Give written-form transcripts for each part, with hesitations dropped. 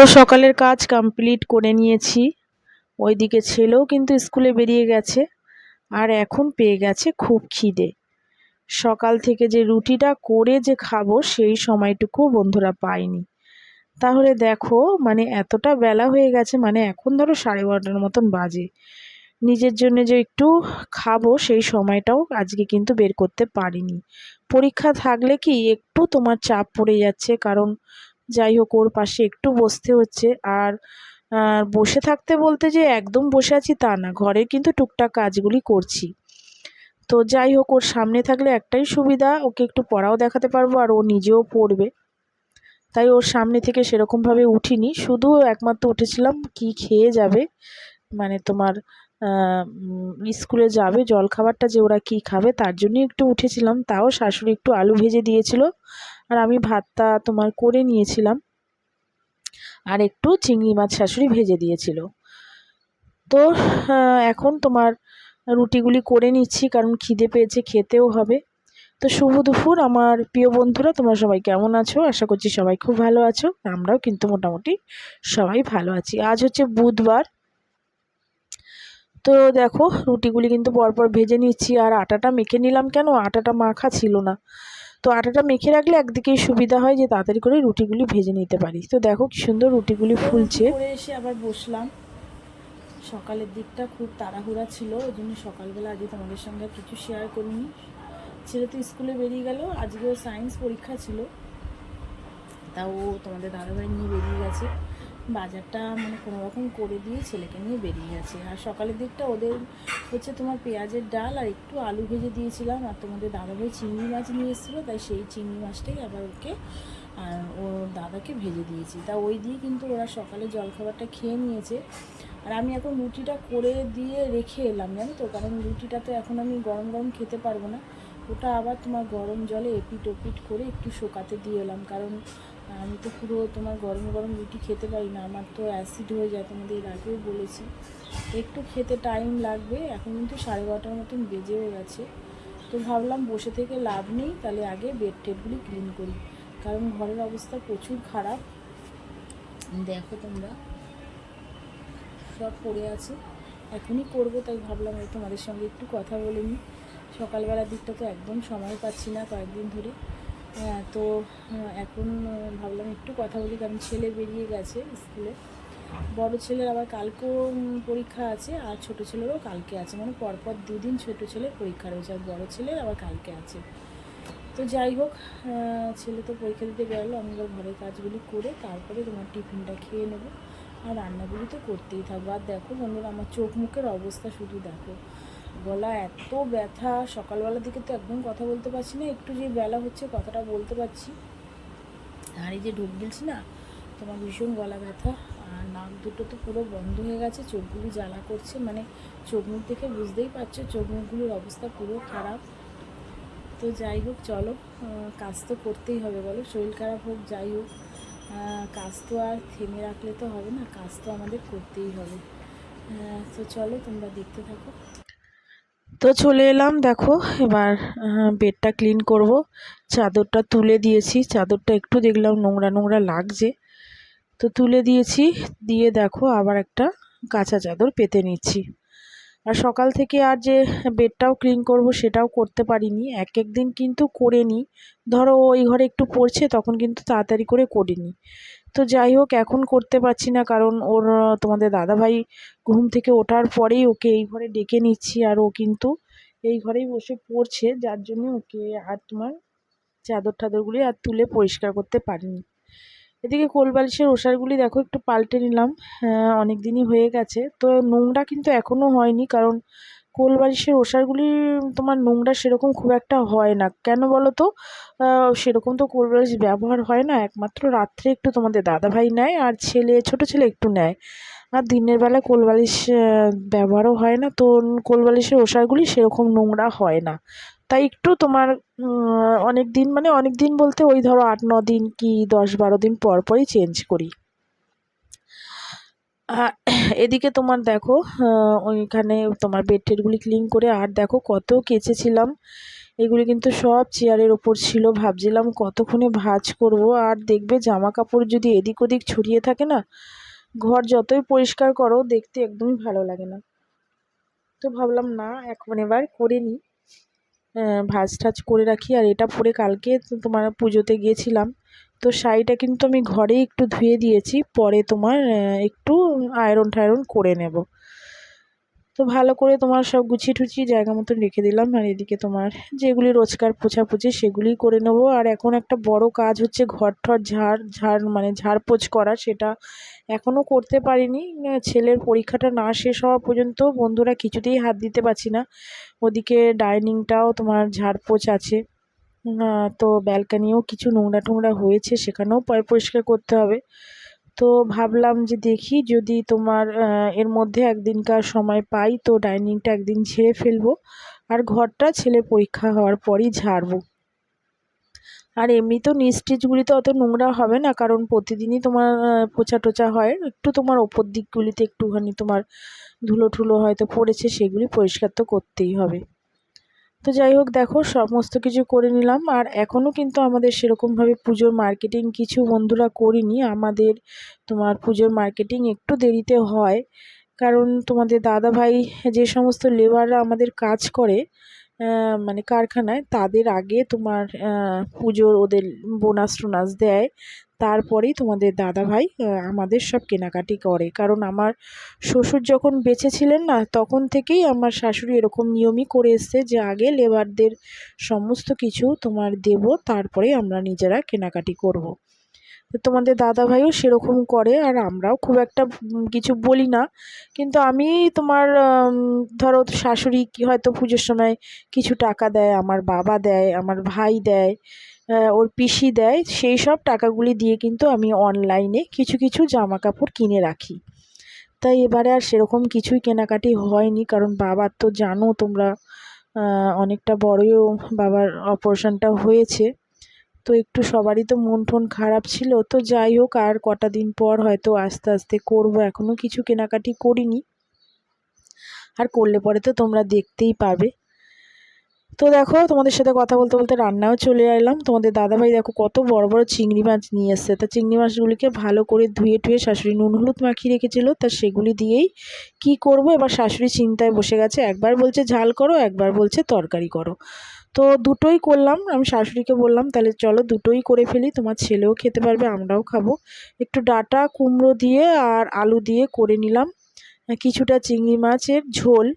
তো সকালের কাজ কমপ্লিট করে নিয়েছি। ওইদিকে ছেলেও কিন্তু স্কুলে বেরিয়ে গেছে, আর এখন পেয়ে গেছে খুব খিদে। সকাল থেকে যে রুটিটা করে যে খাবো সেই সময়টুকু বন্ধুরা পাইনি। তাহলে দেখো মানে এতটা বেলা হয়ে গেছে, মানে এখন ধরো 12:30টার মতন বাজে। নিজের জন্য যে একটু খাবো সেই সময়টাও আজকে কিন্তু বের করতে পারিনি। পরীক্ষা থাকলে কি একটু তোমার চাপ পড়ে যাচ্ছে, কারণ যাই হোক ওর পাশে একটু বসতে হচ্ছে। আর বসে থাকতে বলতে যে একদম বসে আছি তা না, ঘরে কিন্তু টুকটাক কাজগুলি করছি। তো যাই হোক ওর সামনে থাকলে একটাই সুবিধা, ওকে একটু পড়াও দেখাতে পারবো আর ও নিজেও পড়বে। তাই ওর সামনে থেকে সেরকমভাবে উঠিনি, শুধু একমাত্র উঠেছিলাম কি খেয়ে যাবে, মানে তোমার স্কুলে যাবে জলখাবারটা যে ওরা কি খাবে তার জন্যই একটু উঠেছিলাম। তাও শাশুড়ি একটু আলু ভেজে দিয়েছিল, আর আমি ভাতটা তোমার করে নিয়েছিলাম, আর একটু চিংড়ি মাছ শাশুড়ি ভেজে দিয়েছিল। তো এখন তোমার রুটিগুলি করে নিচ্ছি, কারণ খিদে পেয়েছে, খেতেও হবে। তো শুভ দুপুর আমার প্রিয় বন্ধুরা, তোমরা সবাই কেমন আছো? আশা করছি সবাই খুব ভালো আছো। আমরাও কিন্তু মোটামুটি সবাই ভালো আছি। আজ হচ্ছে বুধবার। তো দেখো রুটিগুলি কিন্তু পরপর ভেজে নিচ্ছি, আর আটাটা মেখে নিলাম, কেন আটাটা মাখা ছিল না। তো আটাটা মেখে রাখলে একদিকেই সুবিধা হয় যে তাড়াতাড়ি করে রুটিগুলি ভেজে নিতে পারি। তো দেখো কি সুন্দর রুটিগুলি ফুলছে। করে এসে আবার বসলাম। সকালের দিকটা খুব তাড়াহুড়া ছিল, ওই জন্য সকালবেলা আজকে তোমাদের সঙ্গে কিছু শেয়ার করিনি। ছেলে তো স্কুলে বেরিয়ে গেল, আজকেও সায়েন্স পরীক্ষা ছিল, তাও তোমাদের দাদাভাই নিয়ে বেরিয়ে গেছে। বাজারটা মানে কোনো রকম করে দিয়ে ছেলেকে নিয়ে বেরিয়ে গেছে। আর সকালের দিকটা ওদের হচ্ছে তোমার পেঁয়াজের ডাল আর একটু আলু ভেজে দিয়েছিলাম, আর তোমাদের দাদাভাই চিংড়ি মাছ নিয়ে এসেছিলো, তাই সেই চিংড়ি মাছটাই আবার ওকে আর ওর দাদাকে ভেজে দিয়েছি। তা ওই দিয়ে কিন্তু ওরা সকালে জলখাবারটা খেয়ে নিয়েছে। আর আমি এখন রুটিটা করে দিয়ে রেখে এলাম, জানো তো, কারণ রুটিটা তো এখন আমি গরম গরম খেতে পারবো না, ওটা আবার তোমার গরম জলে এপিট ওপিট করে একটু শুকাতে দিয়ে এলাম। কারণ আমি তো পুরো তোমার গরম গরম রুটি খেতে পারি না, আমার তো অ্যাসিড হয়ে যায়, তোমাদের এর আগেও বলেছি। একটু খেতে টাইম লাগবে। এখন কিন্তু 12:30টার মতন বেজেও গেছে। তো ভাবলাম বসে থেকে লাভ নেই, তাহলে আগে বেড টেডগুলি ক্লিন করি, কারণ ঘরের অবস্থা প্রচুর খারাপ। দেখো তোমরা সব পড়ে আছে, এখনই করবো, তাই ভাবলাম তোমাদের সঙ্গে একটু কথা বলে নিই। সকালবেলার দিকটা তো একদম সময় পাচ্ছি না কয়েকদিন ধরে। তো এখন ভাবলাম একটু কথা বলি, কারণ ছেলে বেরিয়ে গেছে স্কুলে। বড় ছেলের আবার কালকেও পরীক্ষা আছে, আর ছোটো ছেলেরও কালকে আছে, মানে পরপর দুদিন ছোটো ছেলের পরীক্ষা রয়েছে, আর বড়ো ছেলের আবার কালকে আছে। তো যাই হোক, ছেলে তো পরীক্ষা দিতে গেল, আমি এবার ঘরের কাজগুলি করে তারপরে তোমার টিফিনটা খেয়ে নেবো, আর রান্নাগুলি তো করতেই থাকবো। আর দেখো বন্ধুরা আমার চোখ মুখের অবস্থা শুধু দেখো, গলা এত ব্যথা, সকালবেলার দিকে তো একদম কথা বলতে পারছি না, একটু যে বেলা হচ্ছে কথাটা বলতে পারছি। আর এই যে ঢোক গিলছি না, তোমার ভীষণ গলা ব্যথা, আর নাক দুটো তো পুরো বন্ধ হয়ে গেছে, চোখগুলি জ্বালা করছে, মানে চোখ মুখ দেখে বুঝতেই পারছো চোখ মুখগুলির অবস্থা পুরো খারাপ। তো যাই হোক চলো, কাজ তো করতেই হবে, বলো শরীর খারাপ হোক যাই হোক, কাজ তো আর থেমে রাখলে তো হবে না, কাজ তো আমাদের করতেই হবে। তো চলো তোমরা দেখতে থাকো। তো চলে এলাম, দেখো এবার বেডটা ক্লিন করব। চাদরটা তুলে দিয়েছি, চাদরটা একটু দেখলাম নোংরা নোংরা লাগছে, তো তুলে দিয়েছি। দিয়ে দেখো আবার একটা কাঁচা চাদর পেতে নিচ্ছি। আর সকাল থেকে আর যে বেডটাও ক্লিন করব সেটাও করতে পারিনি, এক এক দিন কিন্তু করে নিই। ধরো ওই ঘরে একটু পড়ছে তখন কিন্তু তাড়াতাড়ি করে করিনি। তো যাই হোক এখন করতে পারছি না, কারণ ওর তোমাদের দাদাভাই ঘুম থেকে ওঠার পরেই ওকে এই ঘরে ডেকে নিচ্ছি, আর ও কিন্তু এই ঘরেই বসে পড়ছে, যার জন্য ওকে আর তোমার চাদর টাদরগুলি আর তুলে পরিষ্কার করতে পারিনি। এদিকে কোলবালিশের ওষারগুলি দেখো একটু পাল্টে নিলাম, অনেক দিনই হয়ে গেছে, তো নোংরা কিন্তু এখনও হয়নি, কারণ কোলবালিশের ওষারগুলি তোমার নোংরা সেরকম খুব একটা হয় না, কেন বলো তো, সেরকম তো কোলবালিশ ব্যবহার হয় না, একমাত্র রাত্রে একটু তোমাদের দাদাভাই নেয়, আর ছোটো ছেলে একটু নেয়, আর দিনের বেলা কোলবালিশ ব্যবহারও হয় না, তো কোলবালিশের ওষারগুলি সেরকম নোংরা হয় না। তাই একটু তোমার অনেক দিন, মানে অনেক দিন বলতে ওই ধরো 8-9 দিন কি 10-12 দিন পর পরই চেঞ্জ করি। এদিকে তোমার দেখো ওইখানে তোমার বেড টেডগুলি ক্লিন করে, আর দেখো কত কেচেছিলাম, এগুলি কিন্তু সব চেয়ারের ওপর ছিল। ভাবছিলাম কতক্ষণে ভাঁজ করব। আর দেখবে জামা কাপড় যদি এদিক ওদিক ছড়িয়ে থাকে না, ঘর যতই পরিষ্কার করো দেখতে একদমই ভালো লাগে না। তো ভাবলাম না, এখন এবার করে নিই, ভাঁজ টাজ করে রাখি। আর এটা পরে কালকে তোমার পুজোতে গিয়েছিলাম, তো শাড়িটা কিন্তু আমি ঘরেই একটু ধুয়ে দিয়েছি, পরে তোমার একটু আয়রন টায়রন করে নেব। তো ভালো করে তোমার সব গুছিয়ে টুছিয়ে জায়গা মতন রেখে দিলাম। আর এদিকে তোমার যেগুলি রোজকার পোছাপুছি সেগুলিই করে নেবো। আর এখন একটা বড় কাজ হচ্ছে ঘর ঠর মানে ঝাড়পোছ করা, সেটা এখনও করতে পারিনি। ছেলের পরীক্ষাটা না শেষ হওয়া পর্যন্ত বন্ধুরা কিছুতেই হাত দিতে পারছি না। ওদিকে ডাইনিংটাও তোমার ঝাড়পোছ আছে, তো ব্যালকানিও কিছু নোংরা টোংরা হয়েছে, সেখানেও পরিষ্কার করতে হবে। তো ভাবলাম যে দেখি যদি তোমার এর মধ্যে একদিনকার সময় পাই তো ডাইনিংটা একদিন ঝেড়ে ফেলবো, আর ঘরটা ছেলের পরীক্ষা হওয়ার পরই ঝাড়বো। আর এমনি তো নিচ টিচগুলিতে অত নোংরা হবে না, কারণ প্রতিদিনই তোমার পোছা টোচা হয়। একটু তোমার ওপর দিকগুলিতে একটুখানি তোমার ধুলো ঠুলো হয়তো পড়েছে, সেগুলি পরিষ্কার তো করতেই হবে। তো যাই হোক, দেখো সমস্ত কিছু করে নিলাম। আর এখনও কিন্তু আমাদের সেরকমভাবে পুজোর মার্কেটিং কিছু বন্ধুরা করিনি। আমাদের তোমার পুজোর মার্কেটিং একটু দেরিতে হয়, কারণ তোমাদের দাদাভাই যে সমস্ত লেবাররা আমাদের কাজ করে মানে কারখানায়, তাদের আগে তোমার পুজোর ওদের বোনাস টোনাস দেয়, তারপরেই তোমাদের দাদাভাই আমাদের সব কেনাকাটি করে। কারণ আমার শ্বশুর যখন বেঁচে ছিলেন না, তখন থেকেই আমার শাশুড়ি এরকম নিয়মই করে এসছে যে আগে লেবারদের সমস্ত কিছু তোমার দেব, তারপরে আমরা নিজেরা কেনাকাটি করব। তো তোমাদের দাদাভাইও সেরকম করে, আর আমরাও খুব একটা কিছু বলি না। কিন্তু আমি তোমার ধরো শাশুড়ি কি হয়তো পুজোর সময় কিছু টাকা দেয়, আমার বাবা দেয়, আমার ভাই দেয়, ওর পিসি দেয়, সেই সব টাকাগুলি দিয়ে কিন্তু আমি অনলাইনে কিছু কিছু জামা কাপড় কিনে রাখি। তাই এবারে আর সেরকম কিছুই কেনাকাটি হয়নি, কারণ বাবার তো জানো তোমরা অনেকটা বড়ই বাবার অপারেশনটা হয়েছে। তো একটু সবারই তো মন টন খারাপ ছিল। তো যাই হোক, আর কটা দিন পর হয়তো আস্তে আস্তে করব, এখনও কিছু কেনাকাটি করিনি, আর করলে পরে তো তোমরা দেখতেই পাবে। তো দেখো, তোমাদের সাথে কথা বলতে বলতে রান্নাও চলে এলাম। তোমাদের দাদাভাই দেখো কত বড় বড় চিংড়ি মাছ নিয়ে এসছে। তা চিংড়ি মাছগুলিকে ভালো করে ধুয়ে টুয়ে শাশুড়ি নুন হলুদ মাখিয়ে রেখেছিল, তা সেগুলি দিয়েই কি করব এবার শাশুড়ি চিন্তায় বসে গেছে। একবার বলছে ঝাল করো, একবার বলছে তরকারি করো। তো দুটোই করলাম। আমি শাশুড়িকে বললাম তাহলে চলো দুটোই করে ফেলি, তোমার ছেলেও খেতে পারবে, আমরাও খাবো। একটু ডাঁটা কুমড়ো দিয়ে আর আলু দিয়ে করে নিলাম। কিছুটা চিংড়ি মাছের ঝোল,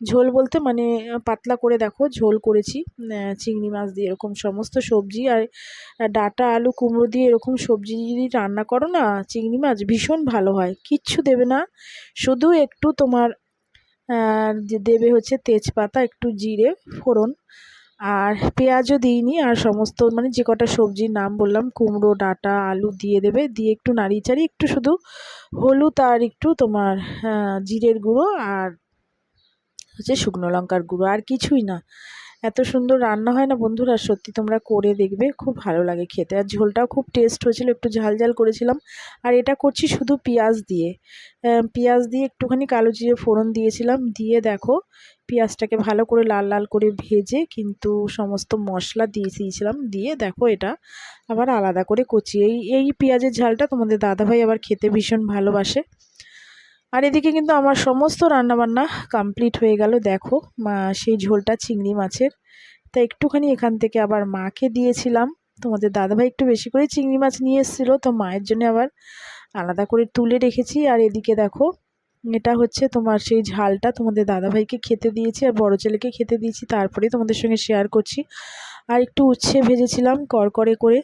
ঝোল বলতে মানে পাতলা করে দেখো ঝোল করেছি। চিংড়ি মাছ দিয়ে এরকম সমস্ত সবজি আর ডাঁটা আলু কুমড়ো দিয়ে এরকম সবজি যদি রান্না করো না, চিংড়ি মাছ ভীষণ ভালো হয়। কিচ্ছু দেবে না, শুধু একটু তোমার দেবে হচ্ছে তেজপাতা, একটু জিরে ফোড়ন, আর পেঁয়াজও দিইনি। আর সমস্ত মানে যে কটা সবজির নাম বললাম, কুমড়ো ডাঁটা আলু দিয়ে দেবে, দিয়ে একটু নাড়িয়ে চাড়িয়ে একটু শুধু হলুদ আর একটু তোমার জিরের গুঁড়ো আর হচ্ছে শুকনো লঙ্কার গুঁড়ো, আর কিছুই না। এত সুন্দর রান্না হয় না বন্ধুরা, সত্যি তোমরা করে দেখবে, খুব ভালো লাগে খেতে। আর ঝোলটাও খুব টেস্ট হয়েছিল, একটু ঝাল ঝাল করেছিলাম। আর এটা করছি শুধু পেঁয়াজ দিয়ে, পেঁয়াজ দিয়ে একটুখানি কালো জিরে ফোড়ন দিয়েছিলাম, দিয়ে দেখো পেঁয়াজটাকে ভালো করে লাল লাল করে ভেজে কিন্তু সমস্ত মশলা দিয়ে দিয়েছিলাম, দিয়ে দেখো এটা আবার আলাদা করে কচি এই পেঁয়াজের ঝালটা তোমাদের দাদাভাই আবার খেতে ভীষণ ভালোবাসে। আর এদিকে কিন্তু আমার সমস্ত রান্নাবান্না কমপ্লিট হয়ে গেল। দেখো সেই ঝোলটা চিংড়ি মাছের, তা একটুখানি এখান থেকে আবার মাকে দিয়েছিলাম। তোমাদের দাদাভাই একটু বেশি করে চিংড়ি মাছ নিয়ে এসেছিলো, তো মায়ের জন্য আবার আলাদা করে তুলে রেখেছি। আর এদিকে দেখো এটা হচ্ছে তোমার সেই ঝালটা তোমাদের দাদাভাইকে খেতে দিয়েছি, আর বড় ছেলেকে খেতে দিয়েছি, তারপরে তোমাদের সঙ্গে শেয়ার করছি। আর একটু উচ্ছে ভেজেছিলাম কড়কড়ে করে,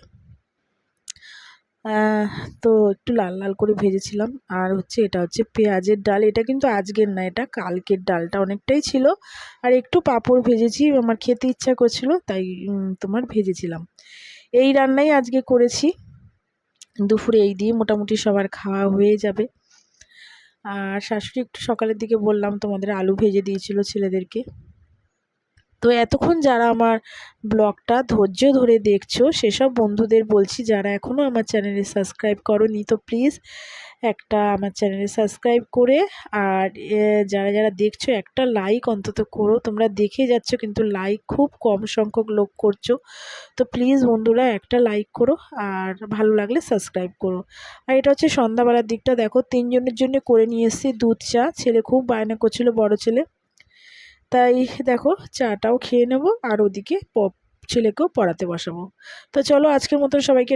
তো একটু লাল লাল করে ভেজেছিলাম। আর হচ্ছে এটা হচ্ছে পেঁয়াজের ডাল, এটা কিন্তু আজকের না, এটা কালকের ডালটা অনেকটাই ছিল। আর একটু পাঁপড় ভেজেছি, আমার খেতে ইচ্ছা করছিল তাই তোমার ভেজেছিলাম। এই রান্নাই আজকে করেছি দুপুরে, এই দিয়ে মোটামুটি সবার খাওয়া হয়ে যাবে। আর শাশুড়ি একটু সকালের দিকে বললাম তোমাদের আলু ভেজে দিয়েছিল ছেলেদেরকে। তো এতক্ষণ যারা আমার ব্লগটা ধৈর্য ধরে দেখছো সেসব বন্ধুদের বলছি, যারা এখনও আমার চ্যানেলে সাবস্ক্রাইব করোনি তো প্লিজ একটা আমার চ্যানেলে সাবস্ক্রাইব করে আর যারা যারা দেখছো একটা লাইক অন্তত করো। তোমরা দেখে যাচ্ছ কিন্তু লাইক খুব কম সংখ্যক লোক করছো। তো প্লিজ বন্ধুরা একটা লাইক করো আর ভালো লাগলে সাবস্ক্রাইব করো। আর এটা হচ্ছে সন্ধ্যাবেলার দিকটা, দেখো 3 জনের জন্য করে নিয়ে এসেছি দুধ চা। ছেলে খুব বায়না করছিল, বড় ছেলে, তাই দেখো চাটাও খেয়ে নেব আর ওদিকে ছেলেকেও পড়াতে বসাবো। তো চলো আজকের মতো সবাইকে